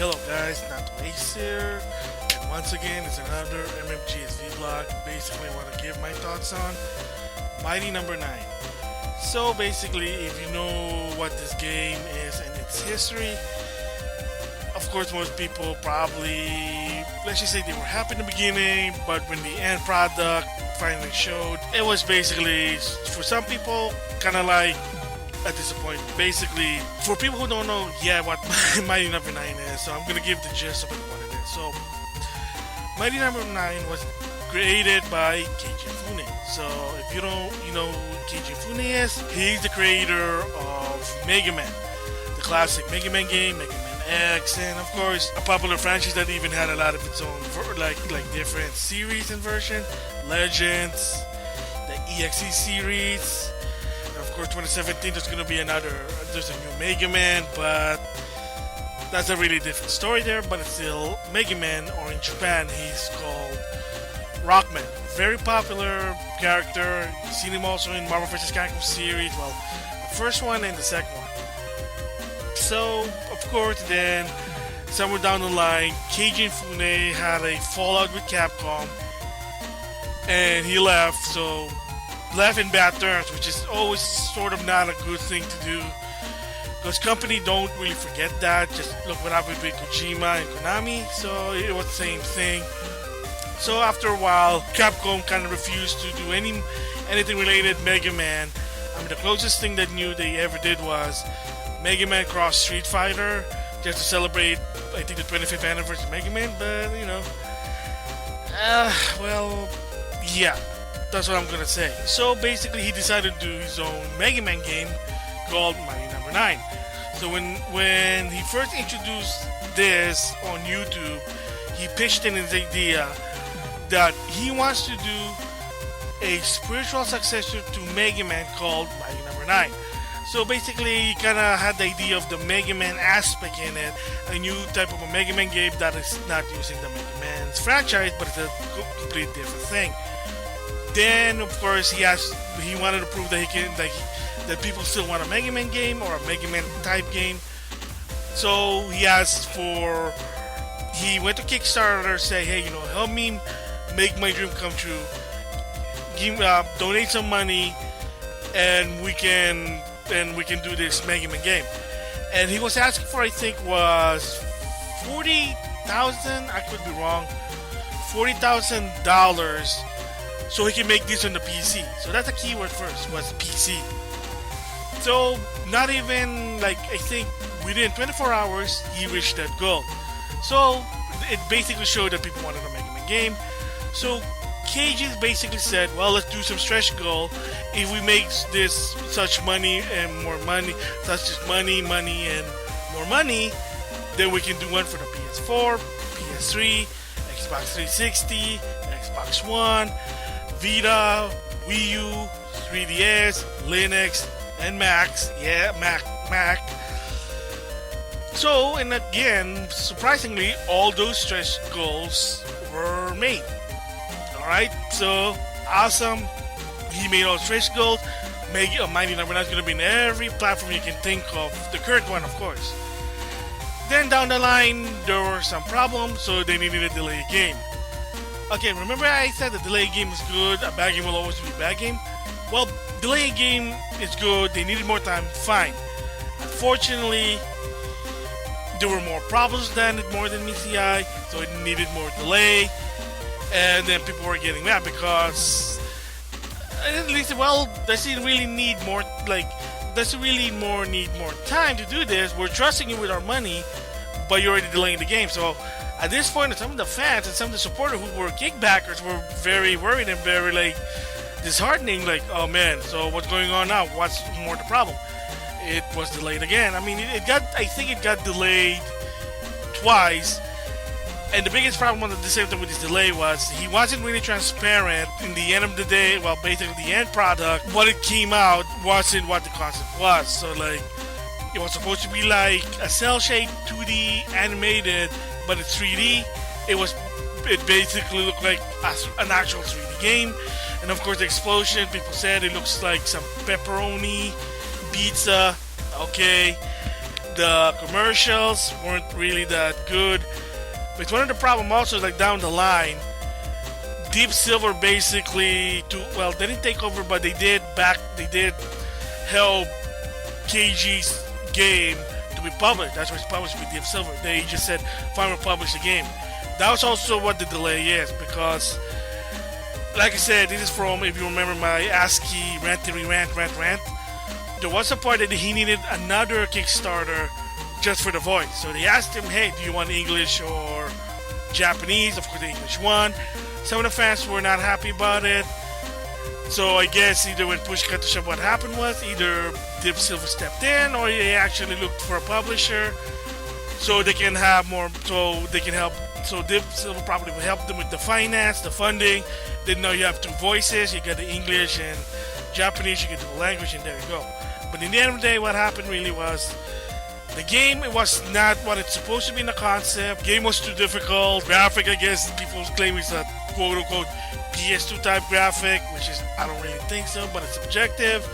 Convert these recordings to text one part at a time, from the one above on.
Hello guys, NautoAisDx here, and once again it's another MMGSV vlog. Basically I want to give my thoughts on Mighty Number 9. So basically, if you know what this game is and its history, of course most people probably, let's just say they were happy in the beginning, but when the end product finally showed, it was basically, for some people, kind of like a disappointment. Basically, for people who don't know what Mighty Number 9 is, so I'm gonna give the gist of it, what it is. So, Mighty Number 9 was created by Keiji Inafune. So, if you don't, you know who Keiji Inafune is. He's the creator of Megaman, the classic Megaman game, Megaman X, and of course a popular franchise that even had a lot of its own, like different series and version, Legends, the EXE series. Of course, 2017 there's gonna be there's a new Mega Man, but that's a really different story there. But it's still Mega Man, or in Japan he's called Rockman. Very popular character. You've seen him also in Marvel vs. Capcom series. Well, the first one and the second one. So, of course, then somewhere down the line, Keiji Inafune had a fallout with Capcom, and he left. So. Left in bad terms, which is always sort of not a good thing to do, because company don't really forget that. Just look what happened with Kojima and Konami, so it was the same thing. So after a while, Capcom kind of refused to do anything related Mega Man. I mean, the closest thing that they ever did was Mega Man cross Street Fighter, just to celebrate, I think, the 25th anniversary of Mega Man. But yeah. That's what I'm gonna say. So basically, he decided to do his own Mega Man game called Mighty Number 9. So when he first introduced this on YouTube, he pitched in his idea that he wants to do a spiritual successor to Mega Man called Mighty Number 9. So basically, he kind of had the idea of the Mega Man aspect in it, a new type of a Mega Man game that is not using the Mega Man's franchise, but it's a completely different thing. Then, of course, he wanted to prove that that people still want a Mega Man game or a Mega Man type game. So he went to Kickstarter, say, hey, help me make my dream come true. Donate some money, and we can do this Mega Man game. And he was asking for, I think, was $40,000. I could be wrong. $40,000. So he can make this on the PC. So that's the keyword first, was PC. So not even, I think within 24 hours, he reached that goal. So it basically showed that people wanted a Mega Man game. So Keiji basically said, well, let's do some stretch goal. If we make this such money and more money, such as money and more money, then we can do one for the PS4, PS3, Xbox 360, Xbox One, Vita, Wii U, 3DS, Linux, and Macs. Yeah, Mac. So, and again, surprisingly, all those stretch goals were made. Alright, so, awesome. He made all stretch goals. Mighty Number 9 is going to be in every platform you can think of. The current one, of course. Then down the line, there were some problems, so they needed to delay a game. Okay, remember I said the delay game is good, a bad game will always be a bad game? Well, delay game is good, they needed more time, fine. Unfortunately, there were more problems more than meets the eye, so it needed more delay. And then people were getting mad because, at least, does it really need more, need more time to do this? We're trusting you with our money, but you're already delaying the game, so at this point, some of the fans and some of the supporters who were kickbackers were very worried and very disheartening. Oh man, so what's going on now? What's more the problem? It was delayed again. I mean, I think it got delayed twice. And the biggest problem on the same time with this delay was he wasn't really transparent. In the end of the day, basically the end product, what it came out wasn't what the concept was. So it was supposed to be like a cel-shaded 2D animated, but it's 3D. It basically looked like an actual 3D game. And of course the explosion, people said it looks like some pepperoni pizza. Okay. The commercials weren't really that good. But one of the problem also is like down the line, Deep Silver basically they didn't take over, but they did help Keiji's game to be published. That's why it's published with Deep Silver. They just said, "Fine, we'll publish the game." That was also what the delay is, because, like I said, this is from, if you remember my ASCII rant. There was a part that he needed another Kickstarter just for the voice. So they asked him, "Hey, do you want English or Japanese?" Of course, the English won. Some of the fans were not happy about it. So I guess either when push came to shove, what happened was either Deep Silver stepped in, or they actually looked for a publisher so they can have more, so they can help. So Deep Silver probably will help them with the finance, the funding. Then now you have two voices. You get the English and Japanese. You get the language, and there you go. But in the end of the day, what happened really was the game, it was not what it's supposed to be in the concept. Game was too difficult. Graphic, I guess people claim is a quote-unquote PS2 type graphic, which is, I don't really think so, but it's subjective.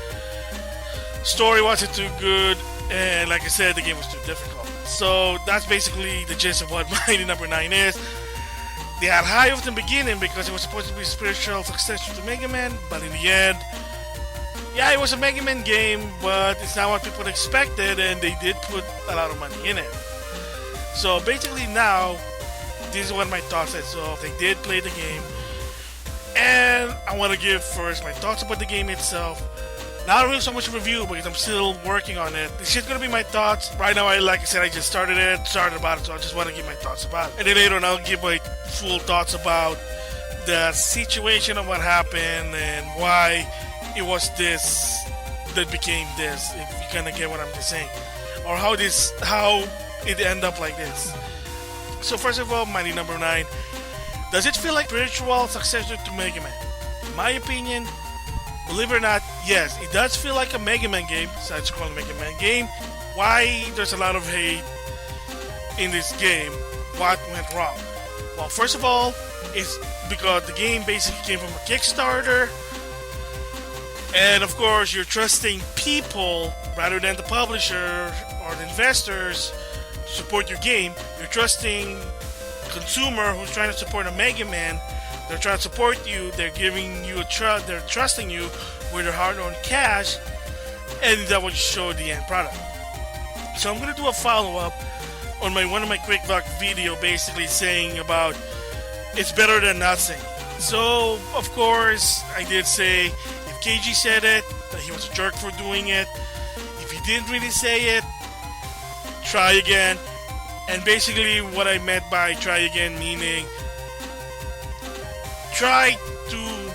Story wasn't too good, and like I said, the game was too difficult. So that's basically the gist of what Mighty Number 9 is. They had high hopes in the beginning because it was supposed to be a spiritual successor to Megaman, but in the end, yeah, it was a Megaman game, but it's not what people expected, and they did put a lot of money in it. So basically now, this is what my thoughts are. So they did play the game, and I want to give first my thoughts about the game itself. Not really so much review because I'm still working on it. It's just gonna be my thoughts. Right now, like I said, I just started about it, so I just want to give my thoughts about it. And then later on, I'll give my full thoughts about the situation of what happened and why it was this that became this, if you kind of get what I'm just saying, or how it ended up like this. So first of all, Mighty Number 9, does it feel like spiritual successor to Mega Man? In my opinion, believe it or not, yes, it does feel like a Mega Man game, so it's called a Mega Man game. Why there's a lot of hate in this game? What went wrong? Well, first of all, it's because the game basically came from a Kickstarter, and of course you're trusting people rather than the publisher or the investors to support your game. You're trusting consumer who's trying to support a Mega Man. They're trying to support you. They're giving you they're trusting you with their hard-earned cash, and that will show the end product. So I'm gonna do a follow-up on one of my quick vlog video, basically saying about it's better than nothing. So of course I did say, if Keiji said it, that he was a jerk for doing it. If he didn't really say it, try again. And basically what I meant by try again, meaning try to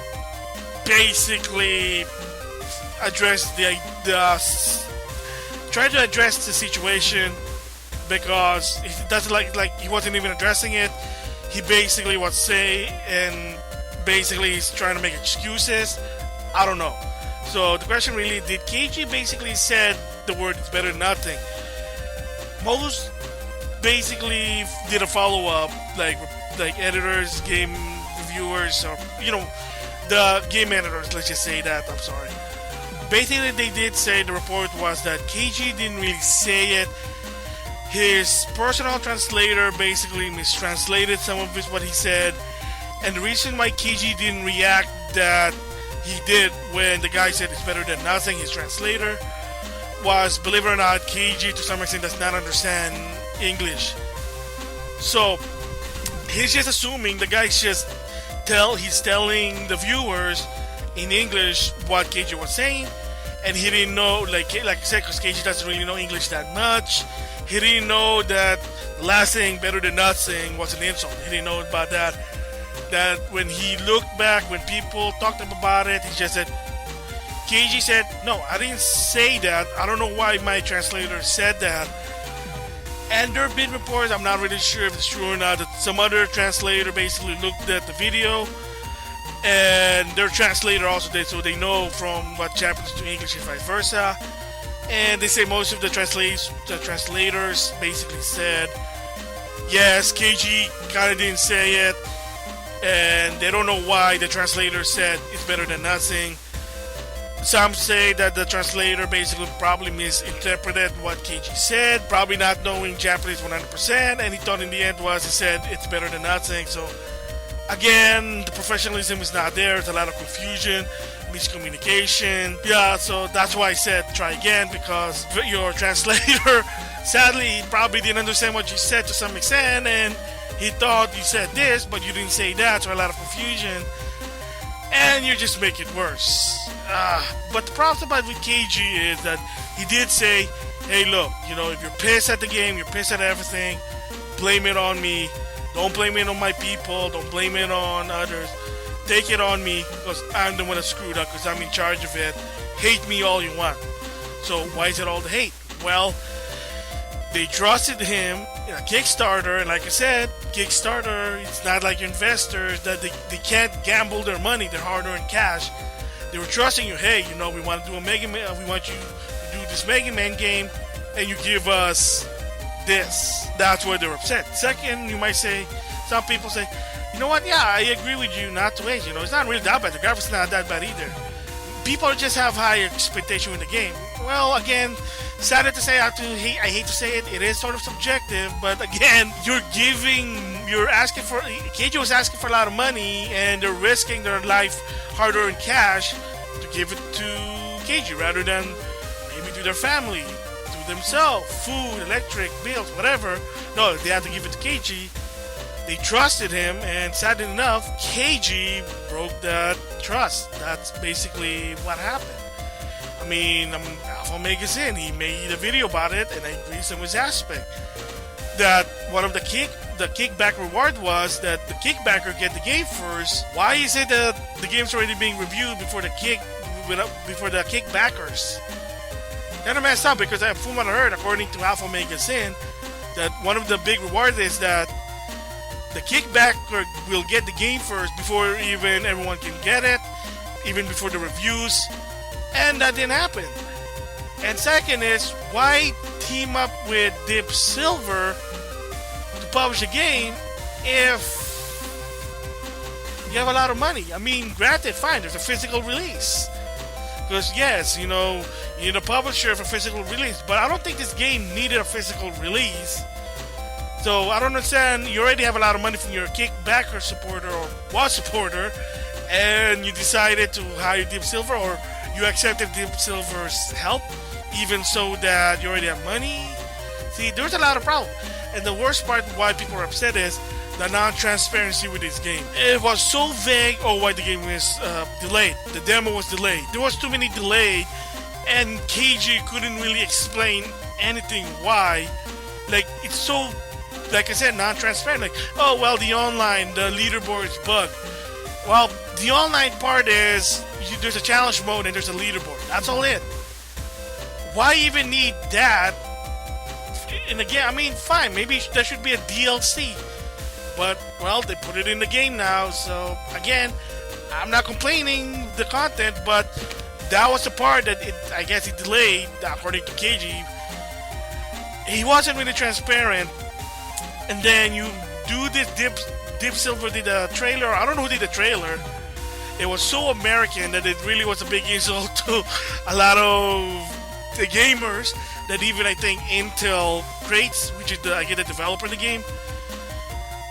basically address try to address the situation, because it doesn't like he wasn't even addressing it. He basically was saying, and basically he's trying to make excuses. I don't know. So the question really, did Keiji basically said the word "it's better than nothing"? Most basically did a follow-up, like editors, game reviewers, or the game editors, let's just say that. I'm sorry. Basically, they did say, the report was that Keiji didn't really say it. His personal translator basically mistranslated some of what he said, and the reason why Keiji didn't react that he did when the guy said it's better than nothing, his translator, was, believe it or not, Keiji to some extent does not understand English. So he's just assuming the guy's just he's telling the viewers in English what Keiji was saying, and he didn't know, like I said, because Keiji doesn't really know English that much. He didn't know that the last thing, better than nothing, was an insult. He didn't know about that. That when he looked back, when people talked about it, he just said, Keiji said, no, I didn't say that. I don't know why my translator said that. And there have been reports, I'm not really sure if it's true or not, that some other translator basically looked at the video, and their translator also did, so they know from what Japanese to English and vice versa. And they say most of the translators basically said, yes, Keiji kind of didn't say it, and they don't know why the translator said it's better than nothing. Some say that the translator basically probably misinterpreted what Keiji said, probably not knowing Japanese 100%, and he thought in the end he said it's better than nothing. So again, the professionalism is not there. There's a lot of confusion, miscommunication. Yeah, so that's why I said try again, because your translator, sadly, he probably didn't understand what you said to some extent, and he thought you said this, but you didn't say that, so a lot of confusion, and you just make it worse. But the problem about with Keiji is that he did say, hey, look, if you're pissed at the game, you're pissed at everything, blame it on me. Don't blame it on my people. Don't blame it on others. Take it on me, because I'm the one that screwed up, because I'm in charge of it. Hate me all you want. So why is it all the hate? Well, they trusted him in a Kickstarter, and like I said, Kickstarter, it's not like investors that they can't gamble their money, their hard-earned cash. They were trusting you. Hey, we want to do a Megaman. We want you to do this Megaman game, and you give us this. That's why they're upset. Second, you might say, some people say, you know what? Yeah, I agree with you. NautoAis, it's not really that bad. The graphics not that bad either. People just have higher expectation with the game. Well, again, sad to say, I hate to say it. It is sort of subjective, but again, Keiji was asking for a lot of money, and they're risking their life, hard-earned cash, to give it to Keiji rather than maybe to their family, to themselves, food, electric, bills, whatever. No, they had to give it to Keiji. They trusted him, and sadly enough, Keiji broke that trust. That's basically what happened. I mean, Alpha Omega's in. He made a video about it, and I agree some of his aspect. That one of the kickback reward was that the kickbacker get the game first. Why is it that the game's already being reviewed before the kickbackers? Kind of messed up, because from what I heard, according to Alpha Omega's in, that one of the big rewards is that the kickbacker will get the game first before even everyone can get it, even before the reviews, and that didn't happen. And second is, why team up with Deep Silver to publish a game if you have a lot of money? I mean, granted, fine, there's a physical release. Because yes, you need a publisher for physical release, but I don't think this game needed a physical release. So I don't understand, you already have a lot of money from your kickbacker supporter or was supporter, and you decided to hire Deep Silver, or you accepted Deep Silver's help, even so that you already have money. See, there's a lot of problems. And the worst part why people are upset is the non-transparency with this game. It was so vague. Why the game was delayed. The demo was delayed. There was too many delayed, and Keiji couldn't really explain anything why. Like, it's so, like I said, non-transparent. Like, the online, the leaderboard is bugged. Well, the online part is, there's a challenge mode and there's a leaderboard. That's all it. Why even need that? And again, I mean, fine, maybe there should be a DLC. But, well, they put it in the game now, so, again, I'm not complaining the content, but that was the part that I guess it delayed, according to Keiji. He wasn't really transparent, and then you do this. Deep Silver did a trailer. I don't know who did the trailer. It was so American that it really was a big insult to a lot of the gamers, that even I think Intel Crates, which is the developer of the game,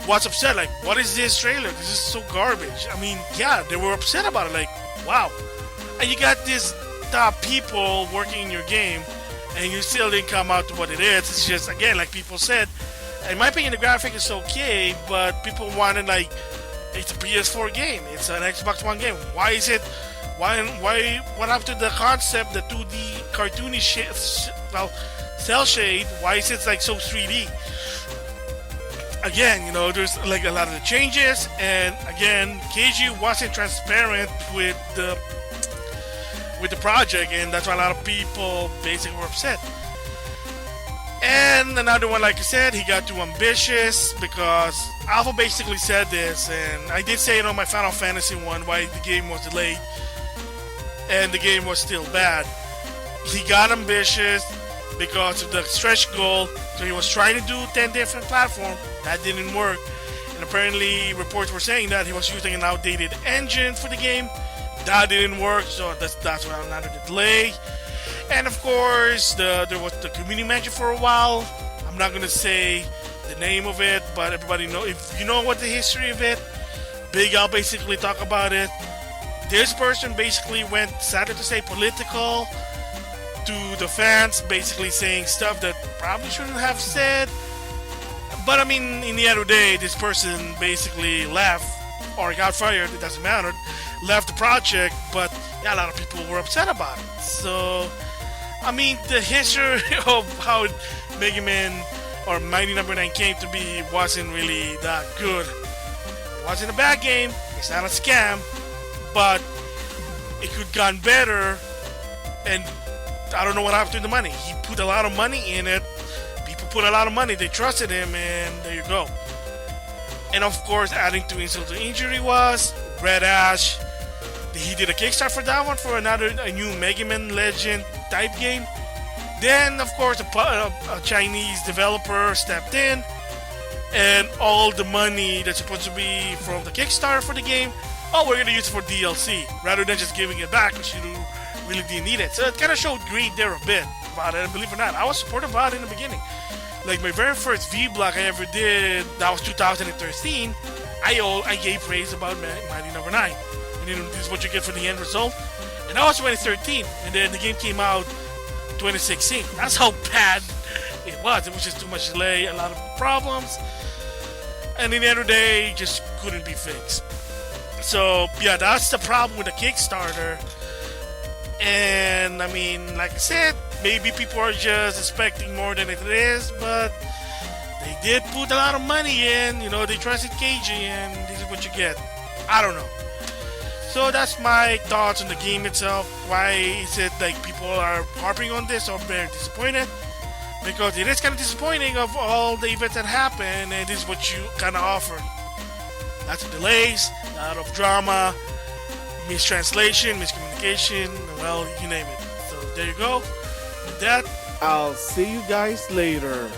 was upset. Like, what is this trailer? This is so garbage. I mean, yeah, they were upset about it. Like, wow. And you got these top people working in your game, and you still didn't come out to what it is. It's just, again, like people said, in my opinion, the graphic is okay, but people wanted, like, it's a PS4 game. It's an Xbox One game. Why is it? Why? What happened to the concept, the 2D cartoony cell shade? Why is it like so 3D? Again, there's like a lot of the changes, and again, Keiji wasn't transparent with the project, and that's why a lot of people basically were upset. And another one, like I said, he got too ambitious, because Alpha basically said this, and I did say it on my Final Fantasy one, why the game was delayed and the game was still bad. He got ambitious because of the stretch goal, so he was trying to do 10 different platforms. That didn't work, and apparently reports were saying that he was using an outdated engine for the game, That didn't work, so that's why another delay. And of course, there was the community manager for a while. I'm not gonna say the name of it, but everybody know, if you know what the history of it. Big Al basically talk about it. This person basically went, sadly to say, political to the fans, basically saying stuff that probably shouldn't have said. But I mean, in the end of the day, this person basically left or got fired. It doesn't matter. Left the project, but yeah, a lot of people were upset about it. So, I mean, the history of how Megaman or Mighty Number 9 came to be wasn't really that good. It wasn't a bad game. It's not a scam, but it could have gone better. And I don't know what happened to the money. He put a lot of money in it. People put a lot of money. They trusted him, and there you go. And of course, adding to insult to injury was Red Ash. He did a Kickstarter for that one for a new Megaman Legend type game. Then, of course, a Chinese developer stepped in, and all the money that's supposed to be from the Kickstarter for the game, we're gonna use it for DLC rather than just giving it back because you really didn't need it. So it kind of showed greed there a bit about it. And believe it or not, I was supportive about it in the beginning. Like my very first vlog I ever did, that was 2013. I gave praise about Mighty Number 9. And this is what you get for the end result. And that was 2013, and then the game came out 2016. That's how bad it was. It was just too much delay, a lot of problems, and in the end of the day, it just couldn't be fixed. So yeah, that's the problem with the Kickstarter. And I mean, like I said, maybe people are just expecting more than it is, but they did put a lot of money in. You know, they trusted Keiji, and this is what you get. I don't know. So that's my thoughts on the game itself. Why is it like people are harping on this or very disappointed? Because it is kind of disappointing of all the events that happen, and this is what you kind of offer. Lots of delays, a lot of drama, mistranslation, miscommunication, well, you name it. So there you go. With that, I'll see you guys later.